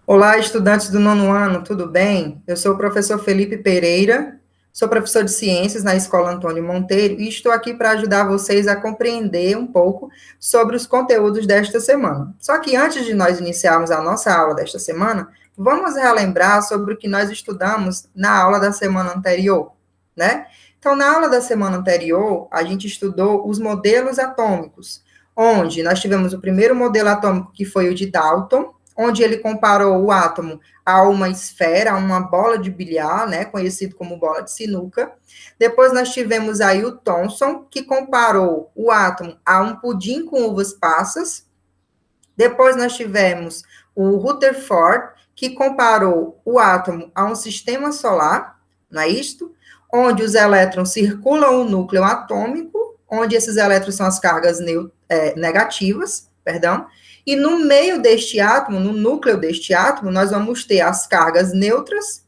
Olá, estudantes do nono ano, tudo bem? Eu sou o professor Felipe Pereira, sou professor de ciências na Escola Antônio Monteiro e estou aqui para ajudar vocês a compreender um pouco sobre os conteúdos desta semana. Só que antes de nós iniciarmos a nossa aula desta semana, vamos relembrar sobre o que nós estudamos na aula da semana anterior, né? Então, na aula da semana anterior, a gente estudou os modelos atômicos, onde nós tivemos o primeiro modelo atômico, que foi o de Dalton, onde ele comparou o átomo a uma esfera, a uma bola de bilhar, né, conhecido como bola de sinuca. Depois nós tivemos aí o Thomson, que comparou o átomo a um pudim com uvas passas. Depois nós tivemos o Rutherford, que comparou o átomo a um sistema solar, não é isto? Onde os elétrons circulam o núcleo atômico, onde esses elétrons são as cargas negativas, perdão, e no meio deste átomo, no núcleo deste átomo, nós vamos ter as cargas neutras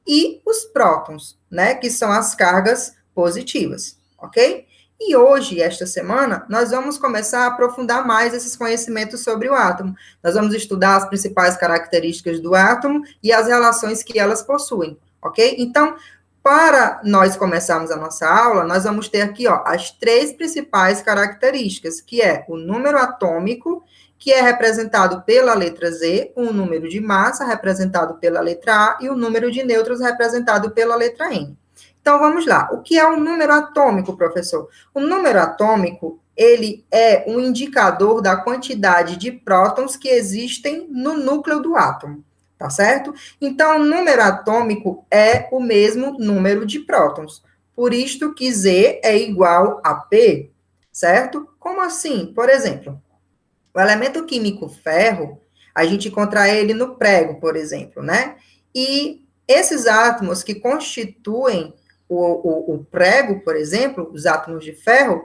e os prótons, né, que são as cargas positivas, ok? E hoje, esta semana, nós vamos começar a aprofundar mais esses conhecimentos sobre o átomo. Nós vamos estudar as principais características do átomo e as relações que elas possuem, ok? Então, para nós começarmos a nossa aula, nós vamos ter aqui, ó, as três principais características, que é o número atômico, que é representado pela letra Z, o número de massa, representado pela letra A, e o número de nêutrons, representado pela letra N. Então, vamos lá. O que é o número atômico, professor? O número atômico, ele é um indicador da quantidade de prótons que existem no núcleo do átomo, tá certo? Então, o número atômico é o mesmo número de prótons. Por isto que Z é igual a P, certo? Como assim? Por exemplo, o elemento químico ferro, a gente encontra ele no prego, por exemplo, né? E esses átomos que constituem o prego, por exemplo, os átomos de ferro,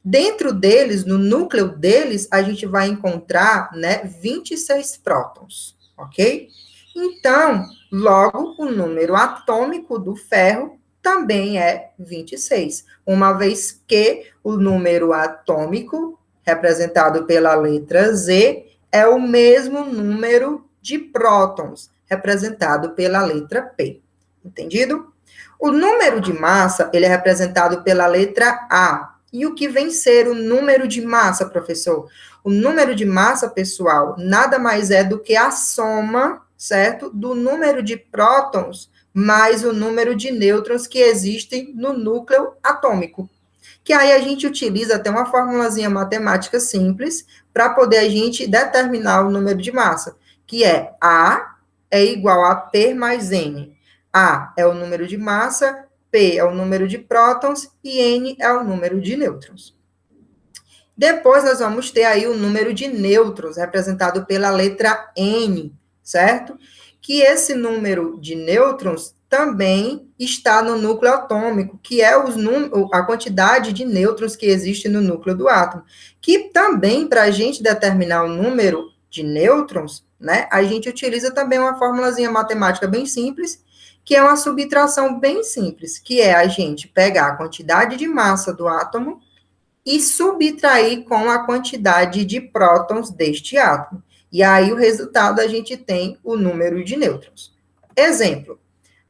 dentro deles, no núcleo deles, a gente vai encontrar, né, 26 prótons, ok? Então, logo, o número atômico do ferro também é 26, uma vez que o número atômico, representado pela letra Z, é o mesmo número de prótons, representado pela letra P. Entendido? O número de massa, ele é representado pela letra A. E o que vem ser o número de massa, professor? O número de massa, pessoal, nada mais é do que a soma, certo? Do número de prótons mais o número de nêutrons que existem no núcleo atômico. Que aí a gente utiliza até uma formulazinha matemática simples para poder a gente determinar o número de massa, que é A é igual a P mais N. A é o número de massa, P é o número de prótons e N é o número de nêutrons. Depois nós vamos ter aí o número de nêutrons, representado pela letra N, certo? Que esse número de nêutrons também está no núcleo atômico, que é a quantidade de nêutrons que existe no núcleo do átomo. Que também, para a gente determinar o número de nêutrons, né, a gente utiliza também uma formulazinha matemática bem simples, que é uma subtração bem simples, que é a gente pegar a quantidade de massa do átomo e subtrair com a quantidade de prótons deste átomo. E aí, o resultado, a gente tem o número de nêutrons. Exemplo,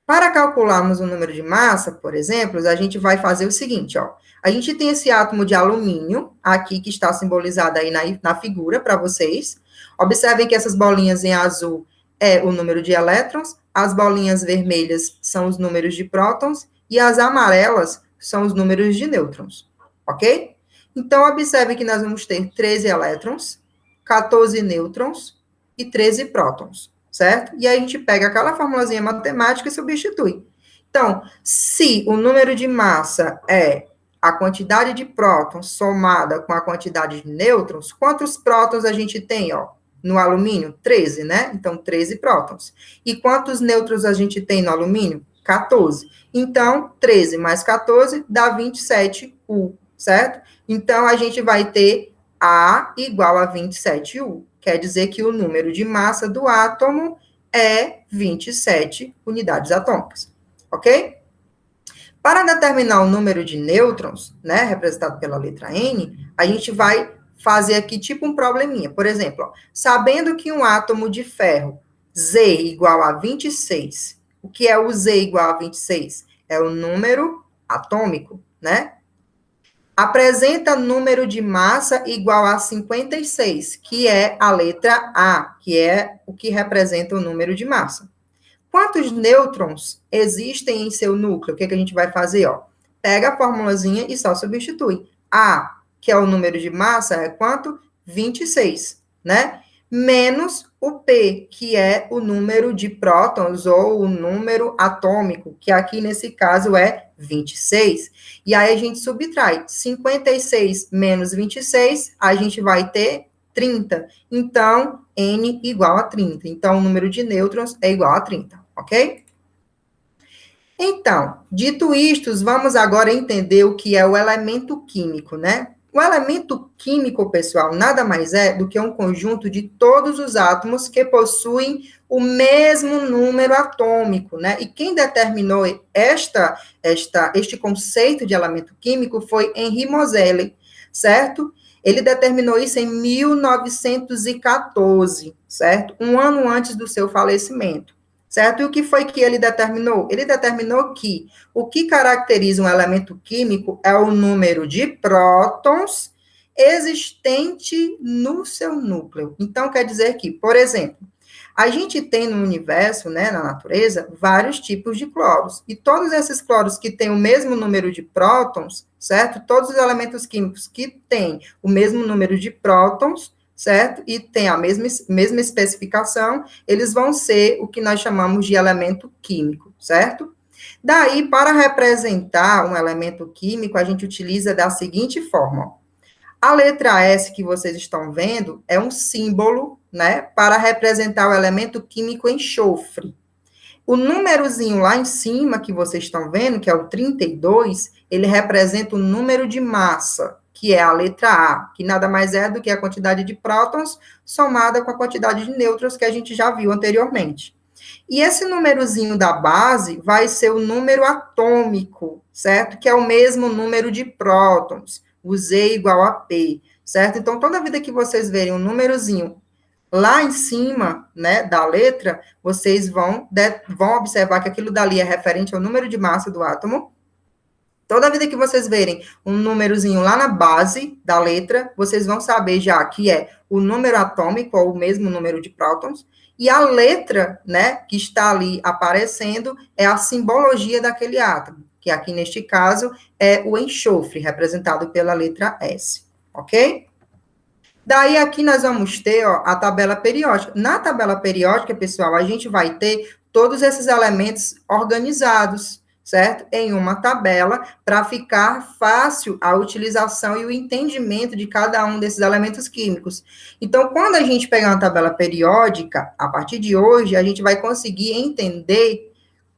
para calcularmos o número de massa, por exemplo, a gente vai fazer o seguinte, ó. A gente tem esse átomo de alumínio, aqui, que está simbolizado aí na figura para vocês. Observem que essas bolinhas em azul é o número de elétrons, as bolinhas vermelhas são os números de prótons, e as amarelas são os números de nêutrons, ok? Então, observe que nós vamos ter 13 elétrons, 14 nêutrons e 13 prótons, certo? E aí a gente pega aquela formulazinha matemática e substitui. Então, se o número de massa é a quantidade de prótons somada com a quantidade de nêutrons, quantos prótons a gente tem, ó? No alumínio? 13, né? Então, 13 prótons. E quantos nêutrons a gente tem no alumínio? 14. Então, 13 mais 14 dá 27U, certo? Então, a gente vai ter A igual a 27U. Quer dizer que o número de massa do átomo é 27 unidades atômicas, ok? Para determinar o número de nêutrons, né, representado pela letra N, a gente vai fazer aqui tipo um probleminha. Por exemplo, ó, sabendo que um átomo de ferro Z igual a 26. O que é o Z igual a 26? É o número atômico, né? Apresenta número de massa igual a 56, que é a letra A, que é o que representa o número de massa. Quantos nêutrons existem em seu núcleo? O que a gente vai fazer? Ó? Pega a formulazinha e só substitui. A, que é o número de massa, é quanto? 26, né? Menos o P, que é o número de prótons ou o número atômico, que aqui nesse caso é 26. E aí a gente subtrai 56 menos 26, a gente vai ter 30. Então, N igual a 30. Então, o número de nêutrons é igual a 30, ok? Então, dito isto, vamos agora entender o que é o elemento químico, né? O elemento químico, pessoal, nada mais é do que um conjunto de todos os átomos que possuem o mesmo número atômico, né? E quem determinou este conceito de elemento químico foi Henri Moseley, certo? Ele determinou isso em 1914, certo? Um ano antes do seu falecimento. Certo? E o que foi que ele determinou? Ele determinou que o que caracteriza um elemento químico é o número de prótons existente no seu núcleo. Então, quer dizer que, por exemplo, a gente tem no universo, né, na natureza, vários tipos de cloros. E todos esses cloros que têm o mesmo número de prótons, certo? Todos os elementos químicos que têm o mesmo número de prótons, certo? E tem a mesma especificação, eles vão ser o que nós chamamos de elemento químico, certo? Daí, para representar um elemento químico, a gente utiliza da seguinte forma. A letra S que vocês estão vendo é um símbolo, né, para representar o elemento químico enxofre. O númerozinho lá em cima que vocês estão vendo, que é o 32, ele representa o número de massa, que é a letra A, que nada mais é do que a quantidade de prótons somada com a quantidade de nêutrons que a gente já viu anteriormente. E esse númerozinho da base vai ser o número atômico, certo? Que é o mesmo número de prótons, o Z igual a P, certo? Então, toda vida que vocês verem um númerozinho lá em cima, né, da letra, vocês vão observar que aquilo dali é referente ao número de massa do átomo. Toda vida que vocês verem um númerozinho lá na base da letra, vocês vão saber já que é o número atômico, ou o mesmo número de prótons, e a letra, né, que está ali aparecendo, é a simbologia daquele átomo, que aqui neste caso é o enxofre, representado pela letra S, ok? Daí aqui nós vamos ter, ó, a tabela periódica. Na tabela periódica, pessoal, a gente vai ter todos esses elementos organizados, certo? Em uma tabela, para ficar fácil a utilização e o entendimento de cada um desses elementos químicos. Então, quando a gente pegar uma tabela periódica, a partir de hoje, a gente vai conseguir entender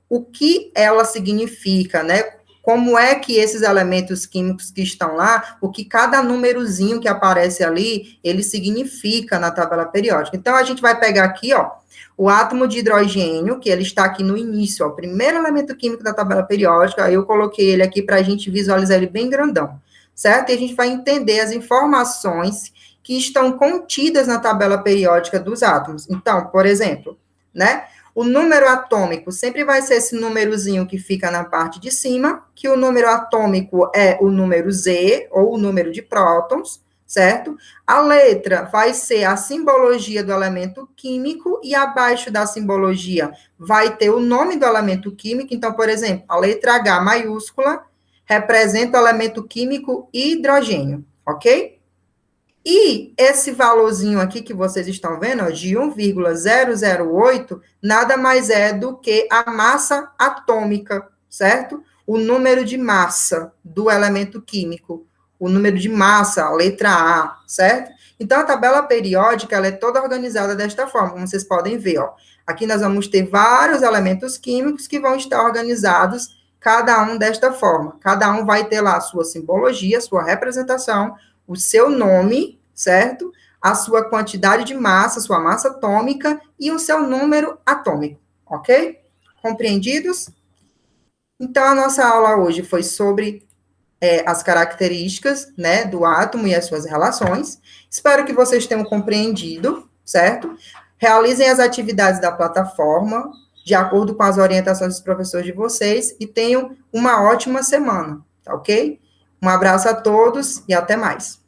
o que ela significa, né? Como é que esses elementos químicos que estão lá, o que cada númerozinho que aparece ali, ele significa na tabela periódica. Então, a gente vai pegar aqui, ó, o átomo de hidrogênio, que ele está aqui no início, ó, o primeiro elemento químico da tabela periódica, eu coloquei ele aqui para a gente visualizar ele bem grandão, certo? E a gente vai entender as informações que estão contidas na tabela periódica dos átomos. Então, por exemplo, né? O número atômico sempre vai ser esse númerozinho que fica na parte de cima, que o número atômico é o número Z, ou o número de prótons, certo? A letra vai ser a simbologia do elemento químico, e abaixo da simbologia vai ter o nome do elemento químico. Então, por exemplo, a letra H maiúscula representa o elemento químico hidrogênio, ok? E esse valorzinho aqui que vocês estão vendo, ó, de 1,008, nada mais é do que a massa atômica, certo? O número de massa do elemento químico, o número de massa, a letra A, certo? Então, a tabela periódica, ela é toda organizada desta forma, como vocês podem ver, ó. Aqui nós vamos ter vários elementos químicos que vão estar organizados, cada um desta forma. Cada um vai ter lá a sua simbologia, sua representação, o seu nome, certo? A sua quantidade de massa, sua massa atômica e o seu número atômico, ok? Compreendidos? Então, a nossa aula hoje foi sobre as características, né, do átomo e as suas relações. Espero que vocês tenham compreendido, certo? Realizem as atividades da plataforma, de acordo com as orientações dos professores de vocês, e tenham uma ótima semana, tá ok? Um abraço a todos e até mais.